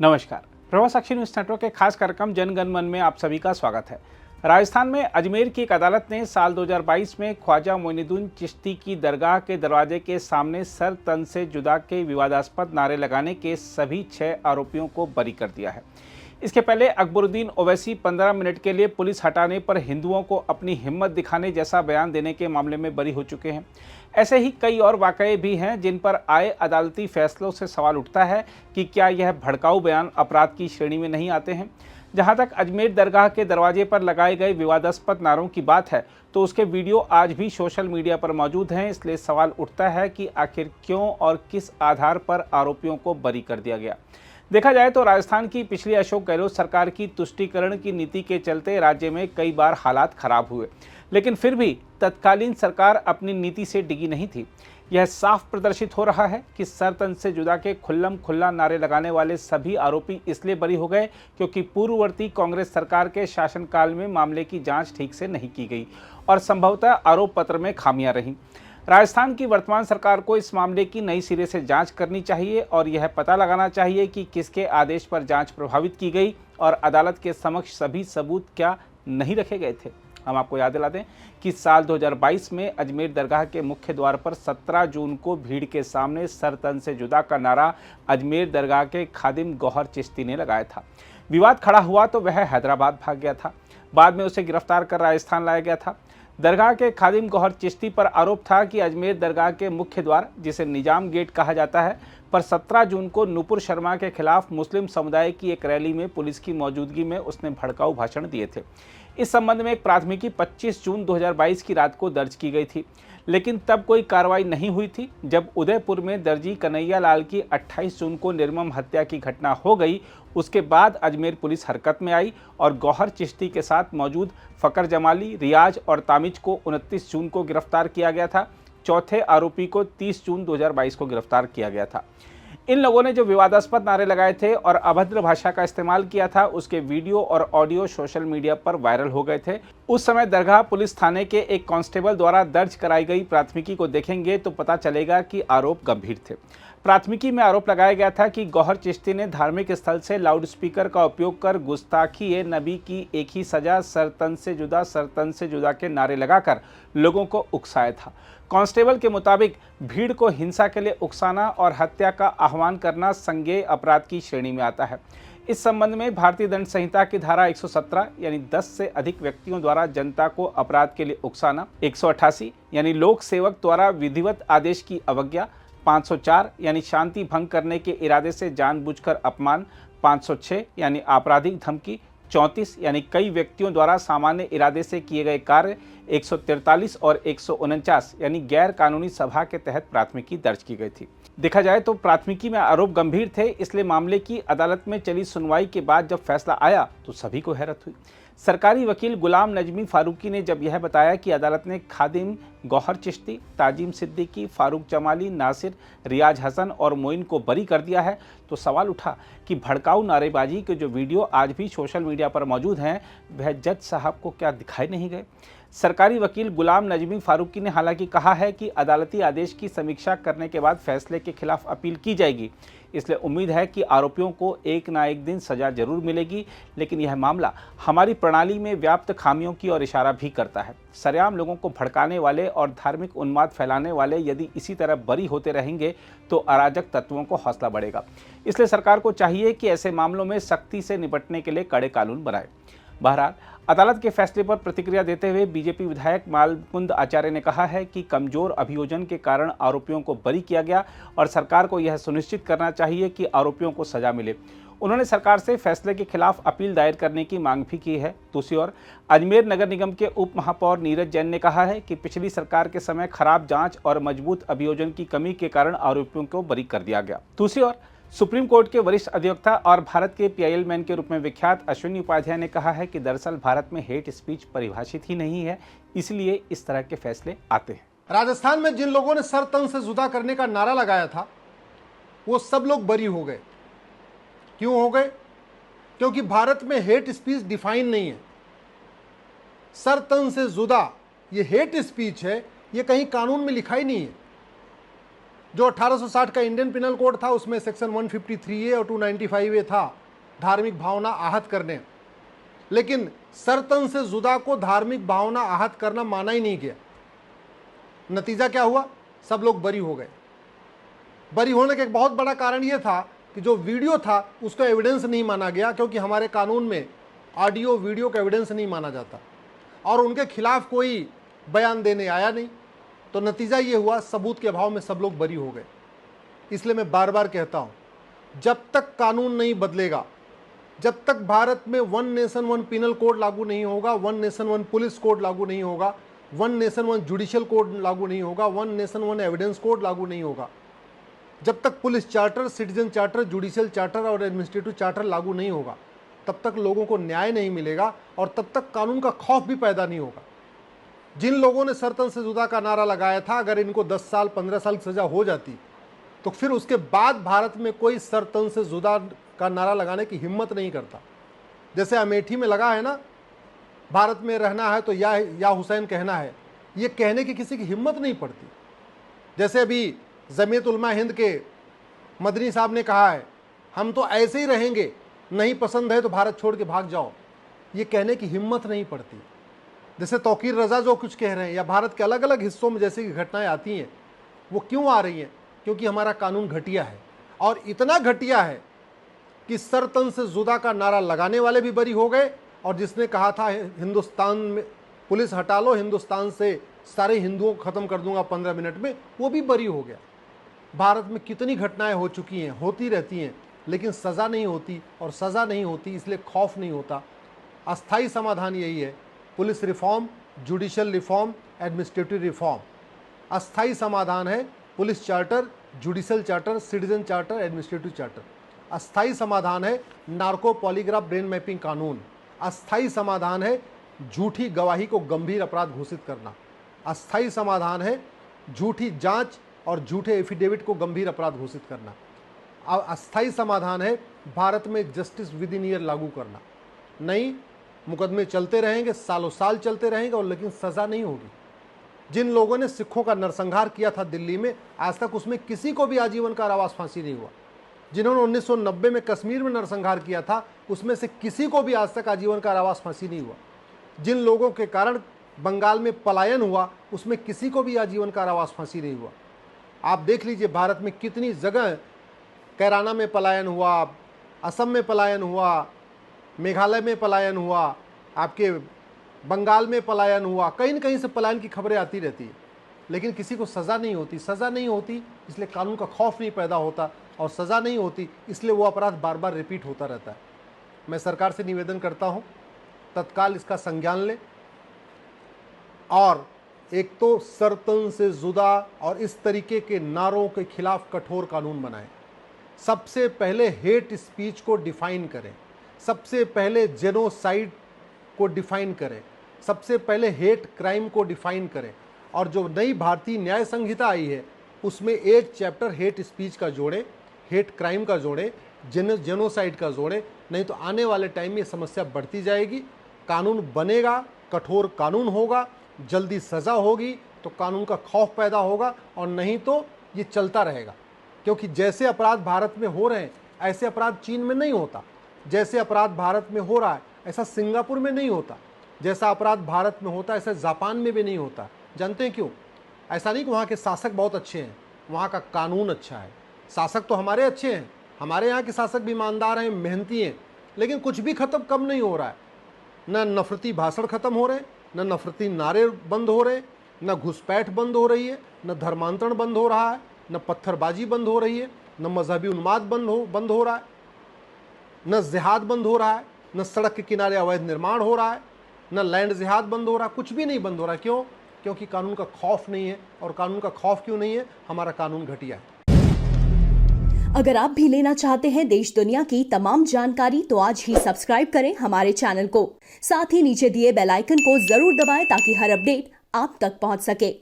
नमस्कार। प्रभा साक्षी news network के खास कार्यक्रम जन गण मन में आप सभी का स्वागत है। राजस्थान में अजमेर की एक अदालत ने साल 2022 में ख्वाजा मोइनुद्दीन चिश्ती की दरगाह के दरवाजे के सामने सर तन से जुदा के विवादास्पद नारे लगाने के सभी 6 आरोपियों को बरी कर दिया है। इसके पहले अकबरुद्दीन ओवैसी 15 मिनट के लिए पुलिस हटाने पर हिंदुओं को अपनी हिम्मत दिखाने जैसा बयान देने के मामले में बरी हो चुके हैं। ऐसे ही कई और वाकये भी हैं जिन पर आए अदालती फैसलों से सवाल उठता है कि क्या यह भड़काऊ बयान अपराध की श्रेणी में नहीं आते हैं। जहां तक अजमेर दरगाह के दरवाजे पर लगाए गए विवादास्पद नारों की बात है तो उसके वीडियो आज भी सोशल मीडिया पर मौजूद हैं। इसलिए सवाल उठता है कि आखिर क्यों और किस आधार पर आरोपियों को बरी कर दिया गया। देखा जाए तो राजस्थान की पिछली अशोक गहलोत सरकार की तुष्टीकरण की नीति के चलते राज्य में कई बार हालात खराब हुए, लेकिन फिर भी तत्कालीन सरकार अपनी नीति से डिगी नहीं थी। यह साफ प्रदर्शित हो रहा है कि सर तन से जुदा के खुल्लम खुल्ला नारे लगाने वाले सभी आरोपी इसलिए बरी हो गए क्योंकि पूर्ववर्ती कांग्रेस सरकार के शासनकाल में मामले की जांच ठीक से नहीं की गई और संभवतः आरोप पत्र में खामियां रहीं। राजस्थान की वर्तमान सरकार को इस मामले की नई सिरे से जांच करनी चाहिए और यह पता लगाना चाहिए कि किसके आदेश पर जांच प्रभावित की गई और अदालत के समक्ष सभी सबूत क्या नहीं रखे गए थे। हम आपको याद दिला दें कि साल 2022 में अजमेर दरगाह के मुख्य द्वार पर 17 जून को भीड़ के सामने सर तन से जुदा का नारा अजमेर दरगाह के खादिम गौहर चिश्ती ने लगाया था। विवाद खड़ा हुआ तो वह हैदराबाद भाग गया था। बाद में उसे गिरफ्तार कर राजस्थान लाया गया था। दरगाह के खादिम गौहर चिश्ती पर आरोप था कि अजमेर दरगाह के मुख्य द्वार, जिसे निजाम गेट कहा जाता है, पर 17 जून को नूपुर शर्मा के खिलाफ मुस्लिम समुदाय की एक रैली में पुलिस की मौजूदगी में उसने भड़काऊ भाषण दिए थे। इस संबंध में एक प्राथमिकी 25 जून 2022 की रात को दर्ज की गई थी, लेकिन तब कोई कार्रवाई नहीं हुई थी। जब उदयपुर में दर्जी कन्हैया लाल की 28 जून को निर्मम हत्या की घटना हो गई, उसके बाद अजमेर पुलिस हरकत में आई और गौहर चिश्ती के साथ मौजूद फ़कर जमाली, रियाज और तामिज को 29 जून को गिरफ्तार किया गया था। चौथे आरोपी को 30 जून 2022 को गिरफ्तार किया गया था। इन लोगों ने जो विवादास्पद नारे लगाए थे और अभद्र भाषा का इस्तेमाल किया था, उसके वीडियो और ऑडियो सोशल मीडिया पर वायरल हो गए थे। उस समय दरगाह पुलिस थाने के एक कांस्टेबल द्वारा दर्ज कराई गई प्राथमिकी को देखेंगे तो पता चलेगा कि आरोप गंभीर थे। प्राथमिकी में आरोप लगाया गया था कि गौहर चिश्ती ने धार्मिक स्थल से लाउडस्पीकर का उपयोग कर गुस्ताखी ए नबी की एक ही सजा सर तन से जुदा के नारे लगाकर लोगों को उकसाया था। कांस्टेबल के मुताबिक भीड़ को हिंसा के लिए उकसाना और हत्या का आह्वान करना संज्ञेय अपराध की श्रेणी में आता है। इस संबंध में भारतीय दंड संहिता की धारा 117 यानी 10 से अधिक व्यक्तियों द्वारा जनता को अपराध के लिए उकसाना, 188 यानी लोक सेवक द्वारा विधिवत आदेश की अवज्ञा, 504 यानी शांति भंग करने के इरादे से जानबूझकर अपमान, 506 यानी आपराधिक धमकी, 34 यानी कई व्यक्तियों द्वारा सामान्य इरादे से किए गए कार्य, 143 और 149 यानी गैर कानूनी सभा के तहत प्राथमिकी दर्ज की गई थी। देखा जाए तो प्राथमिकी में आरोप गंभीर थे, इसलिए मामले की अदालत में चली सुनवाई के बाद जब फैसला आया तो सभी को हैरत हुई। सरकारी वकील गुलाम नजमी फारूकी ने जब यह बताया कि अदालत ने खादिम गौहर चिश्ती, ताजिम सिद्दीकी, फारूक जमाली, नासिर, रियाज हसन और मोइन को बरी कर दिया है, तो सवाल उठा कि भड़काऊ नारेबाजी के जो वीडियो आज भी सोशल मीडिया पर मौजूद हैं, वह जज साहब को क्या दिखाई नहीं गए। सरकारी वकील गुलाम नजमी फारूकी ने हालांकि कहा है कि अदालती आदेश की समीक्षा करने के बाद फैसले के खिलाफ अपील की जाएगी, इसलिए उम्मीद है कि आरोपियों को एक ना एक दिन सजा जरूर मिलेगी। लेकिन यह मामला हमारी प्रणाली में व्याप्त खामियों की ओर इशारा भी करता है। सरेआम लोगों को भड़काने वाले और धार्मिक उन्माद फैलाने वाले यदि इसी तरह बरी होते रहेंगे तो अराजक तत्वों को हौसला बढ़ेगा। इसलिए सरकार को चाहिए कि ऐसे मामलों में सख्ती से निपटने के लिए कड़े कानून बनाए। बहरहाल अदालत के फैसले पर प्रतिक्रिया देते हुए बीजेपी विधायक मालकुंद आचार्य ने कहा है कि कमजोर अभियोजन के कारण आरोपियों को बरी किया गया और सरकार को यह सुनिश्चित करना चाहिए कि आरोपियों को सजा मिले। उन्होंने सरकार से फैसले के खिलाफ अपील दायर करने की मांग भी की है। दूसरी ओर अजमेर नगर निगम के उप महापौर नीरज जैन ने कहा है कि पिछली सरकार के समय खराब जांच और मजबूत अभियोजन की कमी के कारण आरोपियों को बरी कर दिया गया। दूसरी ओर सुप्रीम कोर्ट के वरिष्ठ अधिवक्ता और भारत के पीआईएल मैन के रूप में विख्यात अश्विनी उपाध्याय ने कहा है कि दरअसल भारत में हेट स्पीच परिभाषित ही नहीं है, इसलिए इस तरह के फैसले आते हैं। राजस्थान में जिन लोगों ने सर तन से जुदा करने का नारा लगाया था, वो सब लोग बरी हो गए। क्यों हो गए? क्योंकि भारत में हेट स्पीच डिफाइन नहीं है। सर तन से जुदा ये हेट स्पीच है, ये कहीं कानून में लिखा ही नहीं है। जो 1860 का इंडियन पिनल कोड था उसमें सेक्शन 153A और 295A था, धार्मिक भावना आहत करने। लेकिन सरतन से जुदा को धार्मिक भावना आहत करना माना ही नहीं गया। नतीजा क्या हुआ? सब लोग बरी हो गए। बरी होने का एक बहुत बड़ा कारण यह था कि जो वीडियो था उसका एविडेंस नहीं माना गया, क्योंकि हमारे कानून में ऑडियो वीडियो का एविडेंस नहीं माना जाता, और उनके खिलाफ कोई बयान देने आया नहीं। तो नतीजा ये हुआ, सबूत के अभाव में सब लोग बरी हो गए। इसलिए मैं बार बार कहता हूँ, जब तक कानून नहीं बदलेगा, जब तक भारत में 1 नेशन 1 पिनल कोड लागू नहीं होगा, 1 नेशन 1 पुलिस कोड लागू नहीं होगा, 1 नेशन 1 जुडिशियल कोड लागू नहीं होगा, 1 नेशन 1 एविडेंस कोड लागू नहीं होगा, जब तक police charter, citizen charter, judicial charter और एडमिनिस्ट्रेटिव चार्टर लागू नहीं होगा, तब तक लोगों को न्याय नहीं मिलेगा और तब तक कानून का खौफ भी पैदा नहीं होगा। जिन लोगों ने सरतन से जुदा का नारा लगाया था, अगर इनको 10 साल 15 साल की सजा हो जाती तो फिर उसके बाद भारत में कोई सरतन से जुदा का नारा लगाने की हिम्मत नहीं करता। जैसे अमेठी में लगा है ना, भारत में रहना है तो या हुसैन कहना है, ये कहने की किसी की हिम्मत नहीं पड़ती। जैसे अभी जमीयत उलमा हिंद के मदनी साहब ने कहा है, हम तो ऐसे ही रहेंगे, नहीं पसंद है तो भारत छोड़ के भाग जाओ, ये कहने की हिम्मत नहीं पड़ती। जैसे तौकीर रजा जो कुछ कह रहे हैं, या भारत के अलग अलग हिस्सों में जैसे कि घटनाएं आती हैं, वो क्यों आ रही हैं? क्योंकि हमारा कानून घटिया है, और इतना घटिया है कि सरतन से जुदा का नारा लगाने वाले भी बरी हो गए, और जिसने कहा था हिंदुस्तान में पुलिस हटा लो, हिंदुस्तान से सारे हिंदुओं को ख़त्म कर दूंगा 15 मिनट में, वो भी बरी हो गया। भारत में कितनी घटनाएं हो चुकी हैं, होती रहती हैं, लेकिन सज़ा नहीं होती, और सज़ा नहीं होती इसलिए खौफ नहीं होता। अस्थाई समाधान यही है, police reform, judicial reform, administrative reform. अस्थाई समाधान है police charter, judicial charter, citizen charter, administrative charter. अस्थाई समाधान है नार्को पॉलीग्राफ ब्रेन मैपिंग कानून। अस्थाई समाधान है झूठी गवाही को गंभीर अपराध घोषित करना। अस्थाई समाधान है झूठी जांच और झूठे एफिडेविट को गंभीर अपराध घोषित करना। अस्थाई समाधान है भारत में जस्टिस विद इन ईयर लागू करना। नहीं, मुकदमे चलते रहेंगे, सालों साल चलते रहेंगे, और लेकिन सज़ा नहीं होगी। जिन लोगों ने सिखों का नरसंहार किया था दिल्ली में, आज तक उसमें किसी को भी आजीवन कारावास फांसी नहीं हुआ। जिन्होंने 1990 में कश्मीर में नरसंहार किया था, उसमें से किसी को भी आज तक आजीवन कारावास फांसी नहीं हुआ। जिन लोगों के कारण बंगाल में पलायन हुआ, उसमें किसी को भी आजीवन कारावास फांसी नहीं हुआ। आप देख लीजिए भारत में कितनी जगह कैराना में पलायन हुआ, असम में पलायन हुआ, मेघालय में पलायन हुआ, आपके बंगाल में पलायन हुआ, कहीं न कहीं से पलायन की खबरें आती रहती है, लेकिन किसी को सज़ा नहीं होती। सज़ा नहीं होती इसलिए कानून का खौफ नहीं पैदा होता, और सज़ा नहीं होती इसलिए वो अपराध बार बार रिपीट होता रहता है। मैं सरकार से निवेदन करता हूँ, तत्काल इसका संज्ञान लें, और एक तो सरतन से जुदा और इस तरीके के नारों के खिलाफ कठोर कानून बनाएं। सबसे पहले हेट स्पीच को डिफाइन करें, सबसे पहले जेनोसाइड को डिफाइन करें, सबसे पहले हेट क्राइम को डिफाइन करें, और जो नई भारतीय न्याय संहिता आई है उसमें एक चैप्टर हेट स्पीच का जोड़े, हेट क्राइम का जोड़े, जेनोसाइड का जोड़े। नहीं तो आने वाले टाइम में समस्या बढ़ती जाएगी। कानून बनेगा, कठोर कानून होगा, जल्दी सज़ा होगी तो कानून का खौफ पैदा होगा, और नहीं तो ये चलता रहेगा। क्योंकि जैसे अपराध भारत में हो रहे हैं ऐसे अपराध चीन में नहीं होता, जैसे अपराध भारत में हो रहा है ऐसा सिंगापुर में नहीं होता, जैसा अपराध भारत में होता है ऐसा जापान में भी नहीं होता। जानते हैं क्यों? ऐसा नहीं कि वहाँ के शासक बहुत अच्छे हैं, वहाँ का कानून अच्छा है। शासक तो हमारे अच्छे हैं, हमारे यहाँ के शासक भी ईमानदार हैं, मेहनती हैं, लेकिन कुछ भी ख़त्म कम नहीं हो रहा है। न नफरती भाषण ख़त्म हो रहे हैं, न नफरती नारे बंद हो रहे हैं, न घुसपैठ बंद हो रही है, न धर्मांतरण बंद हो रहा है, न पत्थरबाजी बंद हो रही है, न मजहबी उन्माद बंद हो रहा है, न जिहाद बंद हो रहा है, न सड़क के किनारे अवैध निर्माण हो रहा है, न लैंड जिहाद बंद हो रहा है, कुछ भी नहीं बंद हो रहा है। क्यों? क्योंकि कानून का खौफ नहीं है। और कानून का खौफ क्यों नहीं है? हमारा कानून घटिया है। अगर आप भी लेना चाहते हैं देश दुनिया की तमाम जानकारी तो आज ही सब्सक्राइब करें हमारे चैनल को। साथ ही नीचे दिए बेल आइकन को जरूर दबाएं ताकि हर अपडेट आप तक पहुंच सके।